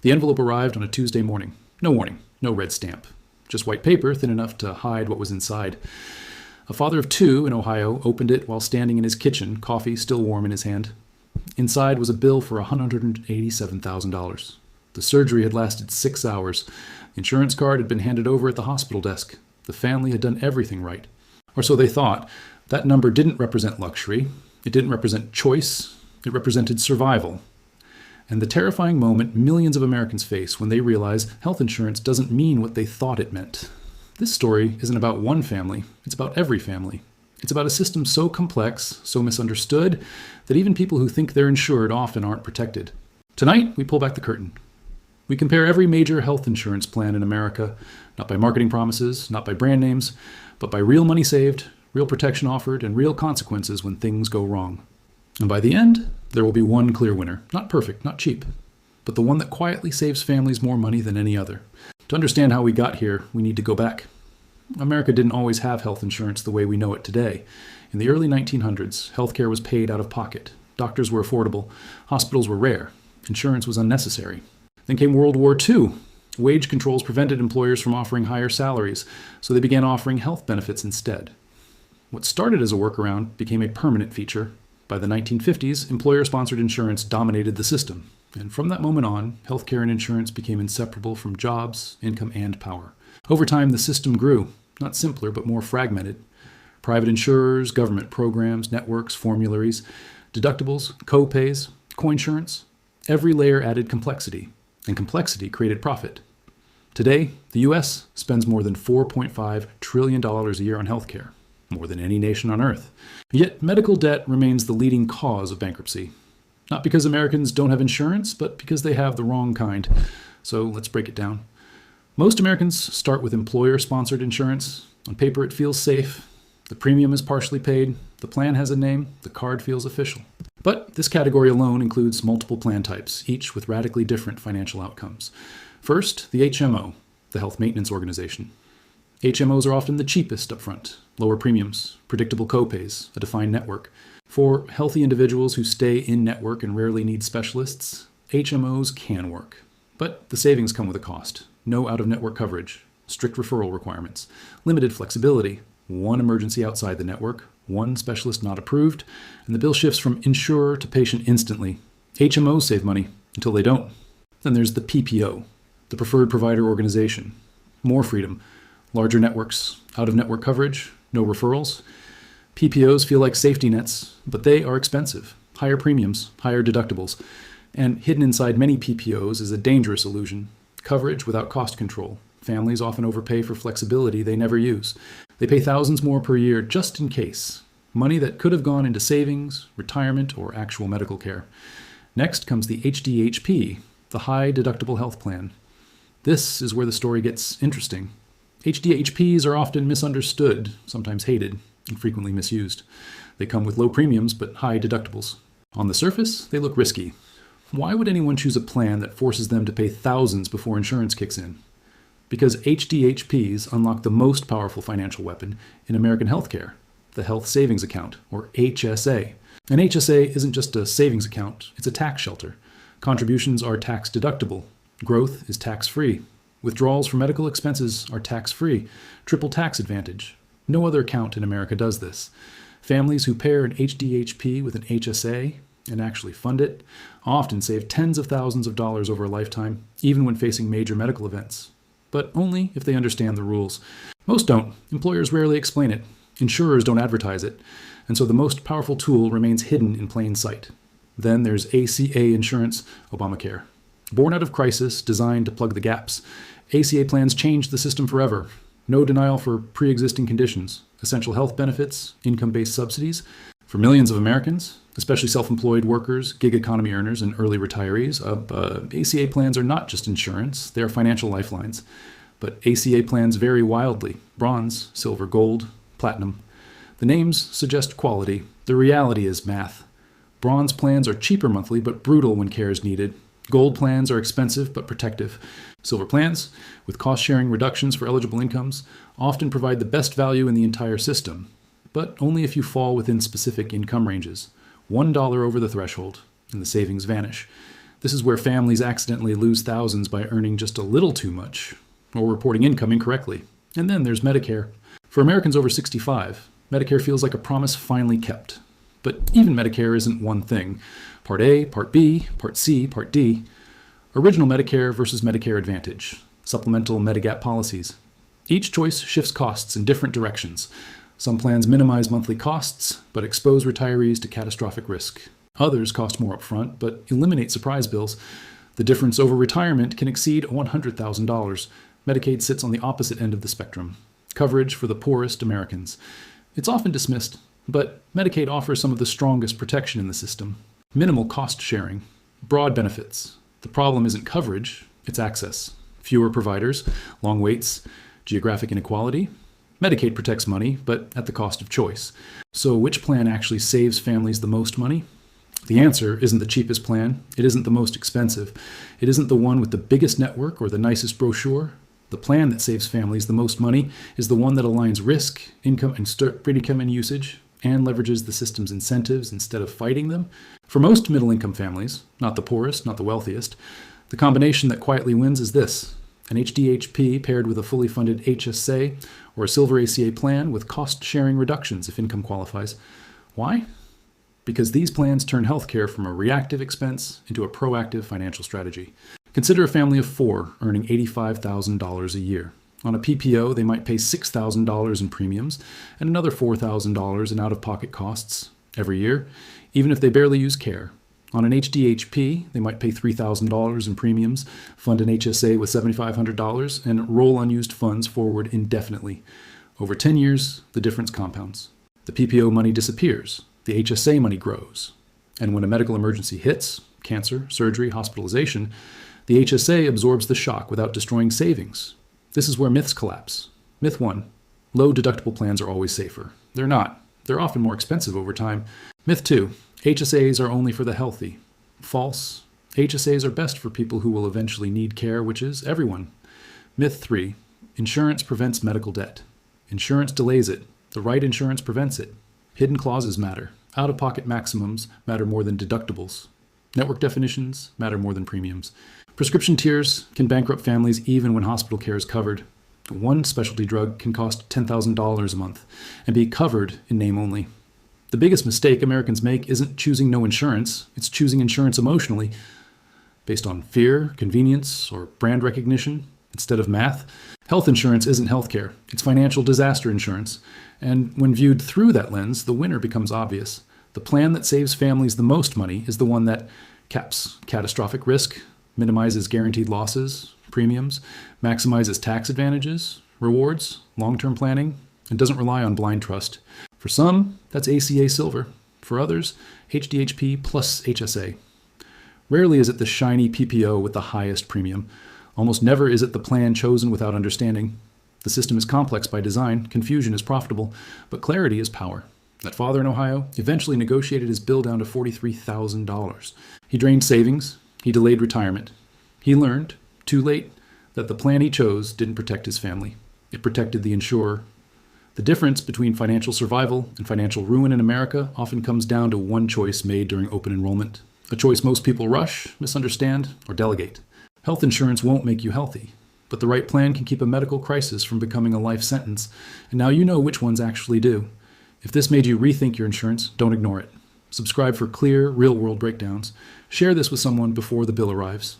The envelope arrived on a Tuesday morning. No warning, no red stamp. Just white paper, thin enough to hide what was inside. A father of two in Ohio opened it while standing in his kitchen, coffee still warm in his hand. Inside was a bill for $187,000. The surgery had lasted 6 hours. The insurance card had been handed over at the hospital desk. The family had done everything right. Or so they thought. That number didn't represent luxury. It didn't represent choice. It represented survival. And the terrifying moment millions of Americans face when they realize health insurance doesn't mean what they thought it meant. This story isn't about one family. It's about every family. It's about a system so complex, so misunderstood, that even people who think they're insured often aren't protected. Tonight, we pull back the curtain. We compare every major health insurance plan in America, not by marketing promises, not by brand names, but by real money saved, real protection offered, and real consequences when things go wrong. And by the end, there will be one clear winner. Not perfect, not cheap, but the one that quietly saves families more money than any other. To understand how we got here, we need to go back. America didn't always have health insurance the way we know it today. In the early 1900s, healthcare was paid out of pocket. Doctors were affordable. Hospitals were rare. Insurance was unnecessary. Then came World War II. Wage controls prevented employers from offering higher salaries, so they began offering health benefits instead. What started as a workaround became a permanent feature. By the 1950s, employer-sponsored insurance dominated the system. And from that moment on, healthcare and insurance became inseparable from jobs, income, and power. Over time, the system grew, not simpler, but more fragmented. Private insurers, government programs, networks, formularies, deductibles, co-pays, coinsurance. Every layer added complexity, and complexity created profit. Today, the U.S. spends more than $4.5 trillion a year on healthcare, more than any nation on earth. Yet medical debt remains the leading cause of bankruptcy. Not because Americans don't have insurance, but because they have the wrong kind. So let's break it down. Most Americans start with employer-sponsored insurance. On paper, it feels safe. The premium is partially paid. The plan has a name. The card feels official. But this category alone includes multiple plan types, each with radically different financial outcomes. First, the HMO, the Health Maintenance Organization. HMOs are often the cheapest upfront, lower premiums, predictable copays, a defined network. For healthy individuals who stay in network and rarely need specialists, HMOs can work. But the savings come with a cost. No out-of-network coverage, strict referral requirements, limited flexibility, one emergency outside the network, one specialist not approved, and the bill shifts from insurer to patient instantly. HMOs save money until they don't. Then there's the PPO, the Preferred Provider Organization. More freedom, larger networks, out-of-network coverage, no referrals. PPOs feel like safety nets, but they are expensive. Higher premiums, higher deductibles. And hidden inside many PPOs is a dangerous illusion. Coverage without cost control. Families often overpay for flexibility they never use. They pay thousands more per year just in case. Money that could have gone into savings, retirement, or actual medical care. Next comes the HDHP, the High Deductible Health Plan. This is where the story gets interesting. HDHPs are often misunderstood, sometimes hated, and frequently misused. They come with low premiums but high deductibles. On the surface, they look risky. Why would anyone choose a plan that forces them to pay thousands before insurance kicks in? Because HDHPs unlock the most powerful financial weapon in American healthcare, the Health Savings Account, or HSA. An HSA isn't just a savings account, it's a tax shelter. Contributions are tax deductible. Growth is tax-free. Withdrawals for medical expenses are tax-free. Triple tax advantage. No other account in America does this. Families who pair an HDHP with an HSA and actually fund it often save tens of thousands of dollars over a lifetime, even when facing major medical events. But only if they understand the rules. Most don't. Employers rarely explain it. Insurers don't advertise it. And so the most powerful tool remains hidden in plain sight. Then there's ACA insurance, Obamacare. Born out of crisis, designed to plug the gaps. ACA plans changed the system forever. No denial for pre-existing conditions, essential health benefits, income-based subsidies. For millions of Americans, especially self-employed workers, gig economy earners, and early retirees, ACA plans are not just insurance, they are financial lifelines. But ACA plans vary wildly: bronze, silver, gold, platinum. The names suggest quality. The reality is math. Bronze plans are cheaper monthly, but brutal when care is needed. Gold plans are expensive but protective. Silver plans, with cost-sharing reductions for eligible incomes, often provide the best value in the entire system, but only if you fall within specific income ranges. $1 over the threshold, and the savings vanish. This is where families accidentally lose thousands by earning just a little too much or reporting income incorrectly. And then there's Medicare. For Americans over 65, Medicare feels like a promise finally kept. But even Medicare isn't one thing. Part A, Part B, Part C, Part D. Original Medicare versus Medicare Advantage. Supplemental Medigap policies. Each choice shifts costs in different directions. Some plans minimize monthly costs, but expose retirees to catastrophic risk. Others cost more upfront, but eliminate surprise bills. The difference over retirement can exceed $100,000. Medicaid sits on the opposite end of the spectrum. Coverage for the poorest Americans. It's often dismissed, but Medicaid offers some of the strongest protection in the system. Minimal cost sharing. Broad benefits. The problem isn't coverage, it's access. Fewer providers, long waits, geographic inequality. Medicaid protects money, but at the cost of choice. So which plan actually saves families the most money? The answer isn't the cheapest plan. It isn't the most expensive. It isn't the one with the biggest network or the nicest brochure. The plan that saves families the most money is the one that aligns risk, income, and usage, and leverages the system's incentives instead of fighting them. For most middle-income families, not the poorest, not the wealthiest, the combination that quietly wins is this: an HDHP paired with a fully funded HSA or a Silver ACA plan with cost-sharing reductions if income qualifies. Why? Because these plans turn healthcare from a reactive expense into a proactive financial strategy. Consider a family of 4 earning $85,000 a year. On a PPO, they might pay $6,000 in premiums and another $4,000 in out-of-pocket costs every year, even if they barely use care. On an HDHP, they might pay $3,000 in premiums, fund an HSA with $7,500, and roll unused funds forward indefinitely. Over 10 years, the difference compounds. The PPO money disappears. The HSA money grows. And when a medical emergency hits, cancer, surgery, hospitalization, the HSA absorbs the shock without destroying savings. This is where myths collapse. Myth 1. Low deductible plans are always safer. They're not. They're often more expensive over time. Myth 2. HSAs are only for the healthy. False. HSAs are best for people who will eventually need care, which is everyone. Myth 3. Insurance prevents medical debt. Insurance delays it. The right insurance prevents it. Hidden clauses matter. Out-of-pocket maximums matter more than deductibles. Network definitions matter more than premiums. Prescription tiers can bankrupt families even when hospital care is covered. One specialty drug can cost $10,000 a month and be covered in name only. The biggest mistake Americans make isn't choosing no insurance, it's choosing insurance emotionally, based on fear, convenience, or brand recognition instead of math. Health insurance isn't healthcare, it's financial disaster insurance. And when viewed through that lens, the winner becomes obvious. The plan that saves families the most money is the one that caps catastrophic risk, minimizes guaranteed losses, premiums, maximizes tax advantages, rewards, long-term planning, and doesn't rely on blind trust. For some, that's ACA Silver. For others, HDHP plus HSA. Rarely is it the shiny PPO with the highest premium. Almost never is it the plan chosen without understanding. The system is complex by design, confusion is profitable, but clarity is power. That father in Ohio eventually negotiated his bill down to $43,000. He drained savings, he delayed retirement. He learned, too late, that the plan he chose didn't protect his family. It protected the insurer. The difference between financial survival and financial ruin in America often comes down to one choice made during open enrollment. A choice most people rush, misunderstand, or delegate. Health insurance won't make you healthy, but the right plan can keep a medical crisis from becoming a life sentence, and now you know which ones actually do. If this made you rethink your insurance, don't ignore it. Subscribe for clear, real-world breakdowns. Share this with someone before the bill arrives.